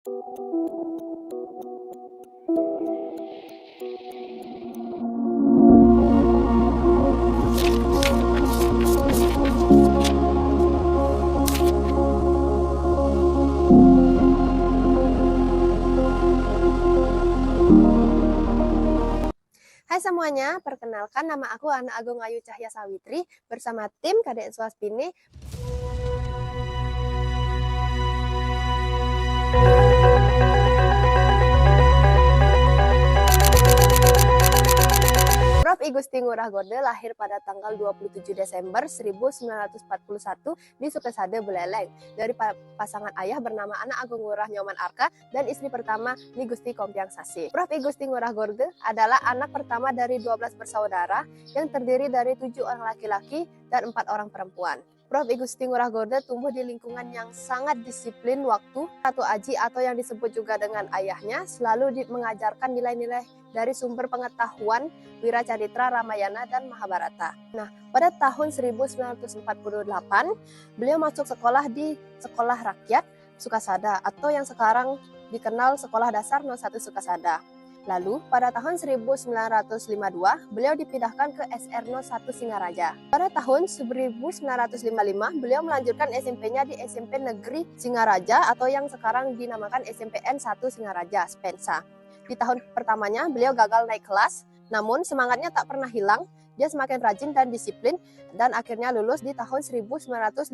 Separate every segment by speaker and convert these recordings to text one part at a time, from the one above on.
Speaker 1: Hai semuanya, perkenalkan nama aku Ana Agung Ayu Cahya Sawitri bersama tim KDN Swaspine. Prof. I Gusti Ngurah Gorde lahir pada tanggal 27 Desember 1941 di Sukesade, Buleleng. Dari pasangan ayah bernama Ana Agung Ngurah Nyoman Arka dan istri pertama Ni Gusti Kompiang Sasi. Prof. I Gusti Ngurah Gorde adalah anak pertama dari 12 bersaudara yang terdiri dari 7 orang laki-laki dan 4 orang perempuan. Prof. I Gusti Ngurah Gorde tumbuh di lingkungan yang sangat disiplin waktu. Ratu Aji atau yang disebut juga dengan ayahnya selalu mengajarkan nilai-nilai dari sumber pengetahuan Wiracaditra, Ramayana, dan Mahabharata. Nah, pada tahun 1948, beliau masuk sekolah di Sekolah Rakyat Sukasada atau yang sekarang dikenal Sekolah Dasar 01 Sukasada. Lalu, pada tahun 1952, beliau dipindahkan ke SR 01 Singaraja. Pada tahun 1955, beliau melanjutkan SMP-nya di SMP Negeri Singaraja atau yang sekarang dinamakan SMPN 1 Singaraja, Spensa. Di tahun pertamanya, beliau gagal naik kelas, namun semangatnya tak pernah hilang. Dia semakin rajin dan disiplin dan akhirnya lulus di tahun 1958.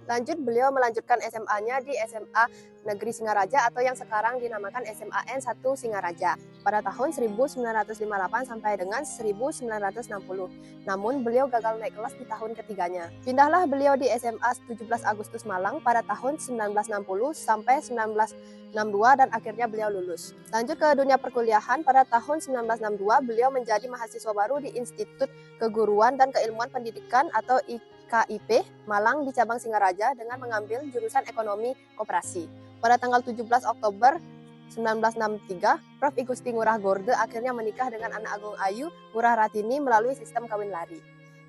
Speaker 1: Lanjut, beliau melanjutkan SMA-nya di SMA Negeri Singaraja atau yang sekarang dinamakan SMAN 1 Singaraja pada tahun 1958 sampai dengan 1960. Namun beliau gagal naik kelas di tahun ketiganya. Pindahlah beliau di SMA 17 Agustus Malang pada tahun 1960 sampai 1962 dan akhirnya beliau lulus. Lanjut ke dunia perkuliahan, pada tahun 1962 beliau menjadi mahasiswa baru di Institut Keguruan dan Keilmuan Pendidikan atau IKIP Malang di cabang Singaraja dengan mengambil jurusan Ekonomi Koperasi. Pada tanggal 17 Oktober 1963, Prof. I Gusti Ngurah Gorde akhirnya menikah dengan Ana Agung Ayu Ngurah Ratini melalui sistem kawin lari.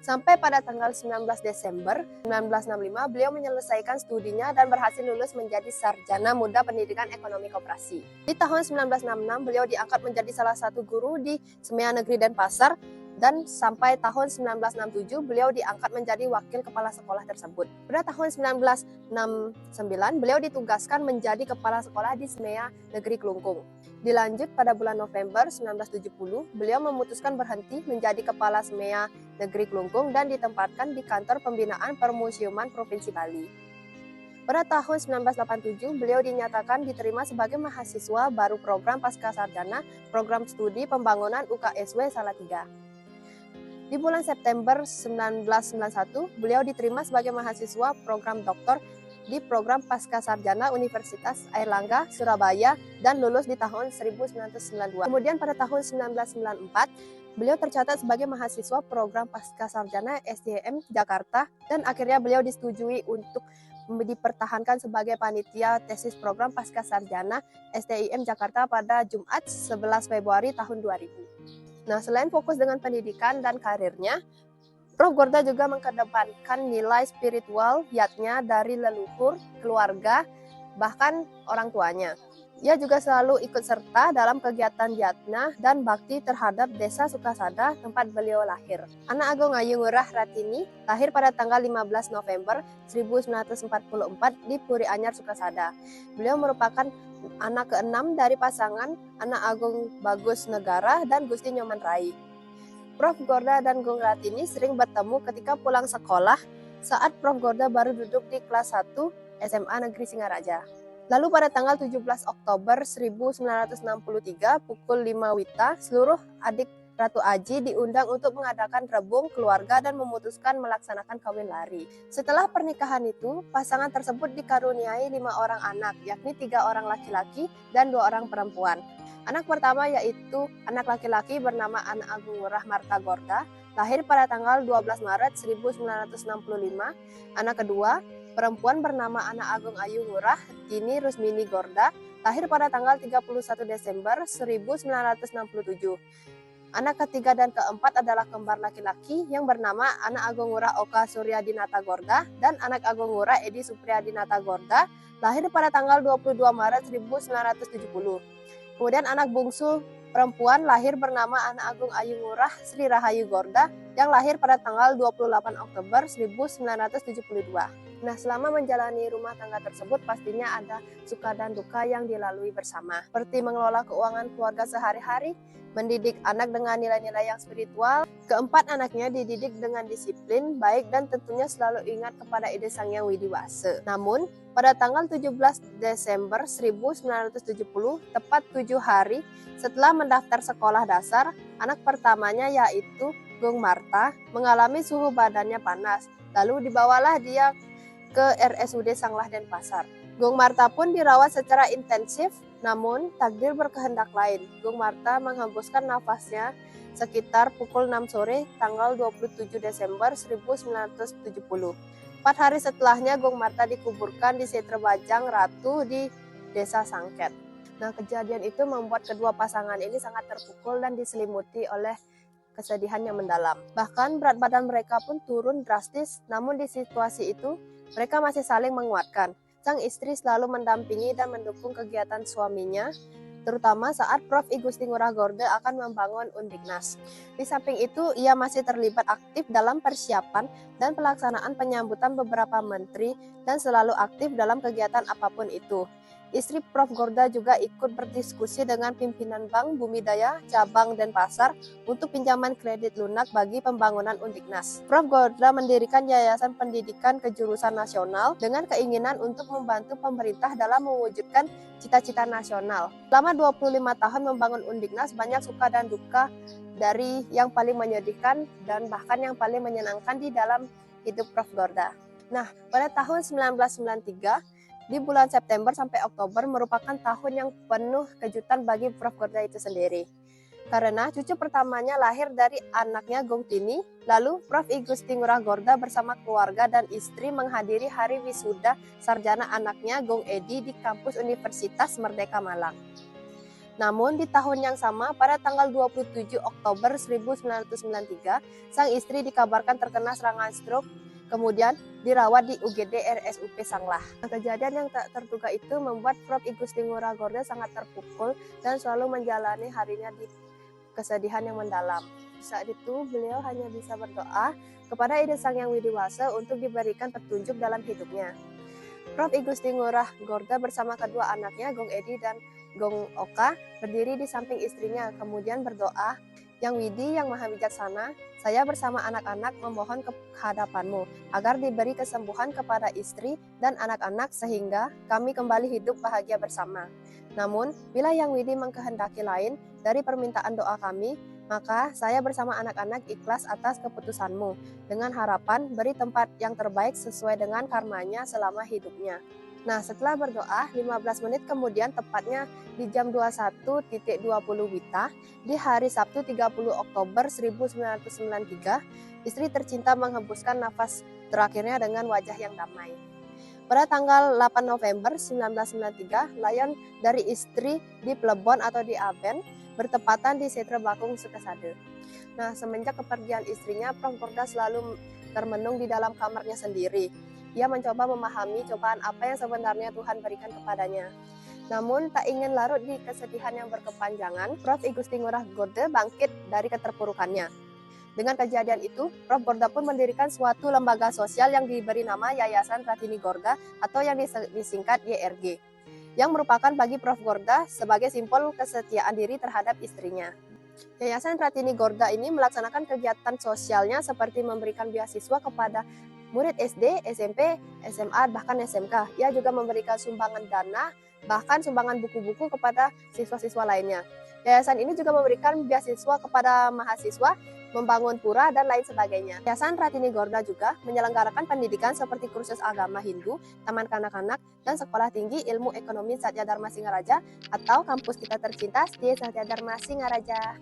Speaker 1: Sampai pada tanggal 19 Desember 1965, beliau menyelesaikan studinya dan berhasil lulus menjadi Sarjana Muda Pendidikan Ekonomi Koperasi. Di tahun 1966, beliau diangkat menjadi salah satu guru di Semea Negeri Denpasar, dan sampai tahun 1967 beliau diangkat menjadi wakil kepala sekolah tersebut. Pada tahun 1969 beliau ditugaskan menjadi kepala sekolah di Semea Negeri Klungkung. Dilanjut pada bulan November 1970 beliau memutuskan berhenti menjadi kepala Semea Negeri Klungkung dan ditempatkan di kantor pembinaan Permusiuman Provinsi Bali. Pada tahun 1987 beliau dinyatakan diterima sebagai mahasiswa baru program Pascasarjana Program Studi Pembangunan UKSW Salatiga. Di bulan September 1991, beliau diterima sebagai mahasiswa program doktor di program Pascasarjana Universitas Airlangga, Surabaya, dan lulus di tahun 1992. Kemudian pada tahun 1994, beliau tercatat sebagai mahasiswa program Pascasarjana STM Jakarta, dan akhirnya beliau disetujui untuk dipertahankan sebagai panitia tesis program Pascasarjana STIM Jakarta pada Jumat 11 Februari tahun 2000. Nah, selain fokus dengan pendidikan dan karirnya, Prof. Gorde juga mengedepankan nilai spiritual yatnya dari leluhur, keluarga, bahkan orang tuanya. Ia juga selalu ikut serta dalam kegiatan yatna dan bakti terhadap desa Sukasada tempat beliau lahir. Ana Agung Ayu Ngurah Ratini lahir pada tanggal 15 November 1944 di Puri Anyar, Sukasada. Beliau merupakan anak ke-6 dari pasangan Ana Agung Bagus Negara dan Gusti Nyoman Rai. Prof. Gorde dan Gung Ratini sering bertemu ketika pulang sekolah saat Prof. Gorde baru duduk di kelas 1 SMA Negeri Singaraja. Lalu pada tanggal 17 Oktober 1963 pukul 5 WITA, seluruh adik Ratu Aji diundang untuk mengadakan rebung keluarga dan memutuskan melaksanakan kawin lari. Setelah pernikahan itu, pasangan tersebut dikaruniai 5 orang anak, yakni 3 orang laki-laki dan 2 orang perempuan. Anak pertama yaitu anak laki-laki bernama Ana Agung Ngurah Marta Gorda, lahir pada tanggal 12 Maret 1965. Anak kedua, perempuan bernama Ana Agung Ayu Ngurah Dini Rusmini Gorda, lahir pada tanggal 31 Desember 1967. Anak ketiga dan keempat adalah kembar laki-laki yang bernama Anak Agung Ngurah Oka Suryadinata Gorda dan Anak Agung Ngurah Edi Supriyadinata Gorda, lahir pada tanggal 22 Maret 1970. Kemudian anak bungsu perempuan lahir bernama Anak Agung Ayu Ngurah Sri Rahayu Gorda yang lahir pada tanggal 28 Oktober 1972. Nah, selama menjalani rumah tangga tersebut pastinya ada suka dan duka yang dilalui bersama, seperti mengelola keuangan keluarga sehari-hari, mendidik anak dengan nilai-nilai yang spiritual. Keempat anaknya dididik dengan disiplin, baik dan tentunya selalu ingat kepada ide Sang Hyang Widi Wase. Namun, pada tanggal 17 Desember 1970, tepat 7 hari setelah mendaftar sekolah dasar, anak pertamanya yaitu Gung Marta mengalami suhu badannya panas. Lalu dibawalah dia ke RSUD Sanglah Denpasar. Gung Marta pun dirawat secara intensif, namun takdir berkehendak lain. Gung Marta menghembuskan nafasnya sekitar pukul 6 sore tanggal 27 Desember 1970. 4 hari setelahnya Gung Marta dikuburkan di Setre Bajang Ratu di Desa Sangket. Nah, kejadian itu membuat kedua pasangan ini sangat terpukul dan diselimuti oleh kesedihan yang mendalam. Bahkan berat badan mereka pun turun drastis, namun di situasi itu mereka masih saling menguatkan. Sang istri selalu mendampingi dan mendukung kegiatan suaminya, terutama saat Prof. I Gusti Ngurah Gorda akan membangun Undiknas. Di samping itu, ia masih terlibat aktif dalam persiapan dan pelaksanaan penyambutan beberapa menteri dan selalu aktif dalam kegiatan apapun itu. Istri Prof. Gorda juga ikut berdiskusi dengan pimpinan Bank Bumidaya Cabang Denpasar untuk pinjaman kredit lunak bagi pembangunan Undiknas. Prof. Gorda mendirikan Yayasan Pendidikan Kejurusan Nasional dengan keinginan untuk membantu pemerintah dalam mewujudkan cita-cita nasional. Selama 25 tahun membangun Undiknas, banyak suka dan duka, dari yang paling menyedihkan dan bahkan yang paling menyenangkan di dalam hidup Prof. Gorda. Nah, pada tahun 1993, di bulan September sampai Oktober merupakan tahun yang penuh kejutan bagi Prof. Gorda itu sendiri. Karena cucu pertamanya lahir dari anaknya Gung Tini, lalu Prof. I Gusti Ngurah Gorda bersama keluarga dan istri menghadiri hari wisuda sarjana anaknya Gung Edi di kampus Universitas Merdeka Malang. Namun di tahun yang sama, pada tanggal 27 Oktober 1993, sang istri dikabarkan terkena serangan stroke, kemudian dirawat di UGD RSUP Sanglah. Kejadian yang tak terduga itu membuat Prof. I Gusti Ngurah Gorda sangat terpukul dan selalu menjalani harinya di kesedihan yang mendalam. Saat itu beliau hanya bisa berdoa kepada ide Sang Hyang Widi Wase untuk diberikan petunjuk dalam hidupnya. Prof. I Gusti Ngurah Gorda bersama kedua anaknya Gung Edi dan Gung Oka berdiri di samping istrinya, kemudian berdoa, "Yang Widi yang Maha Bijaksana, saya bersama anak-anak memohon kehadapanmu agar diberi kesembuhan kepada istri dan anak-anak sehingga kami kembali hidup bahagia bersama. Namun, bila Yang Widi mengkehendaki lain dari permintaan doa kami, maka saya bersama anak-anak ikhlas atas keputusanmu, dengan harapan beri tempat yang terbaik sesuai dengan karmanya selama hidupnya." Nah, setelah berdoa, 15 menit kemudian, tepatnya di jam 21.20 WITA, di hari Sabtu 30 Oktober 1993, istri tercinta menghembuskan nafas terakhirnya dengan wajah yang damai. Pada tanggal 8 November 1993, layan dari istri di Plebon atau di Aben bertepatan di Setre Bakung Sukesade. Nah, semenjak kepergian istrinya, Prof. Gorda selalu termenung di dalam kamarnya sendiri. Ia mencoba memahami cobaan apa yang sebenarnya Tuhan berikan kepadanya. Namun, tak ingin larut di kesedihan yang berkepanjangan, Prof. I Gusti Ngurah Gorda bangkit dari keterpurukannya. Dengan kejadian itu, Prof. Gorda pun mendirikan suatu lembaga sosial yang diberi nama Yayasan Ratini Gorda atau yang disingkat YRG, yang merupakan bagi Prof. Gorda sebagai simbol kesetiaan diri terhadap istrinya. Yayasan Ratini Gorda ini melaksanakan kegiatan sosialnya seperti memberikan beasiswa kepada murid SD, SMP, SMA, bahkan SMK. Ia juga memberikan sumbangan dana, bahkan sumbangan buku-buku kepada siswa-siswa lainnya. Yayasan ini juga memberikan beasiswa kepada mahasiswa, membangun pura, dan lain sebagainya. Yayasan Ratini Gorda juga menyelenggarakan pendidikan seperti kursus agama Hindu, taman kanak-kanak, dan sekolah tinggi ilmu ekonomi Satya Dharma Singaraja atau kampus kita tercinta di Satya Dharma Singaraja.